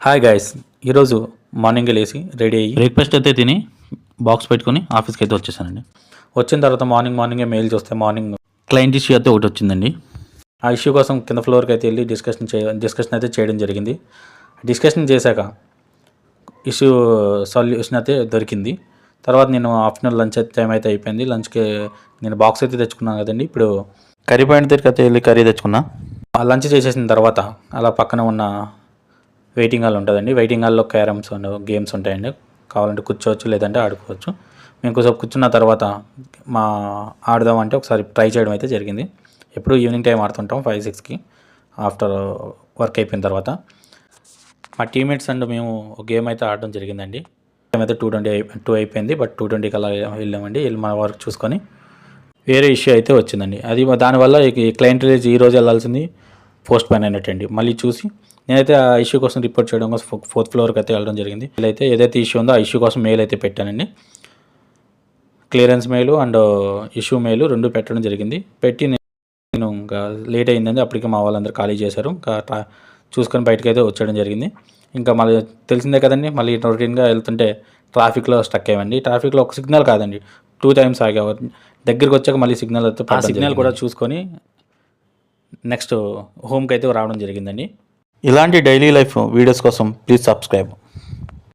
Hi guys, ఈరోజు మార్నింగే లేచి రెడీ అయ్యి బ్రేక్ఫాస్ట్ అయితే తిని బాక్స్ పెట్టుకొని ఆఫీస్కి అయితే వచ్చేసానండి. వచ్చిన తర్వాత మార్నింగే మెయిల్ చూస్తే మార్నింగ్ క్లయింట్ ఇష్యూ అయితే ఒకటి వచ్చిందండి. ఆ ఇష్యూ కోసం కింద ఫ్లోర్కి అయితే వెళ్ళి డిస్కషన్ అయితే చేయడం జరిగింది. డిస్కషన్ చేశాక ఇష్యూ సొల్యూషన్ అయితే దొరికింది. తర్వాత నేను ఆఫ్టర్నూన్ లంచ్ టైం అయితే అయిపోయింది. లంచ్కి నేను బాక్స్ అయితే తెచ్చుకున్నాను కదండి. ఇప్పుడు కర్రీ పాయింట్ దగ్గరికి అయితే వెళ్ళి కర్రీ తెచ్చుకున్నా. ఆ లంచ్ చేసేసిన తర్వాత అలా పక్కన ఉన్న వెయిటింగ్ హాల్ ఉంటుందండి. వెయిటింగ్ హాల్లో క్యారమ్స్ అండ్ గేమ్స్ ఉంటాయండి. కావాలంటే కూర్చోవచ్చు, లేదంటే ఆడుకోవచ్చు. మేము కొంచెం కూర్చున్న తర్వాత ఆడదామంటే ఒకసారి ట్రై చేయడం అయితే జరిగింది. ఎప్పుడు ఈవినింగ్ టైం ఆడుతుంటాం 5-6కి ఆఫ్టర్ వర్క్ అయిపోయిన తర్వాత. మా టీమ్మేట్స్ అండ్ మేము ఒక గేమ్ అయితే ఆడడం జరిగిందండి. గేమ్ అయితే 2 అయిపోయింది. బట్ 2:20కి అలా వెళ్ళామండి. వెళ్ళి మన వర్క్ చూసుకొని వేరే ఇష్యూ అయితే వచ్చిందండి. అది దానివల్ల ఈ క్లయింట్ రిలీజ్ ఈరోజు వెళ్ళాల్సింది పోస్ట్ పోన్ అయినట్టండి. మళ్ళీ చూసి నేనైతే ఆ ఇష్యూ కోసం రిపోర్ట్ చేయడం కోసం 4th ఫ్లోర్కి అయితే వెళ్ళడం జరిగింది. అయితే ఏదైతే ఇష్యూ ఉందో ఆ ఇష్యూ కోసం మెయిల్ అయితే పెట్టానండి. Clearance male and issue mail 2 పెట్టడం జరిగింది. పెట్టి నేను ఇంకా లేట్ అయిందండి. అప్పటికి మా వాళ్ళందరూ ఖాళీ చేశారు. ఇంకా చూసుకొని బయటకు అయితే వచ్చేయడం జరిగింది. ఇంకా మళ్ళీ తెలిసిందే కదండి, మళ్ళీ రొటీన్గా వెళ్తుంటే ట్రాఫిక్లో స్టక్ అయ్యండి. ట్రాఫిక్లో ఒక సిగ్నల్ కాదండి, 2 టైమ్స్ ఆగేవారు. దగ్గరికి వచ్చాక మళ్ళీ సిగ్నల్ అయితే ఆ సిగ్నల్ కూడా చూసుకొని నెక్స్ట్ హోమ్కి అయితే రావడం జరిగిందండి. ఇలాంటి డైలీ లైఫ్ వీడియోస్ కోసం ప్లీజ్ సబ్స్క్రైబ్.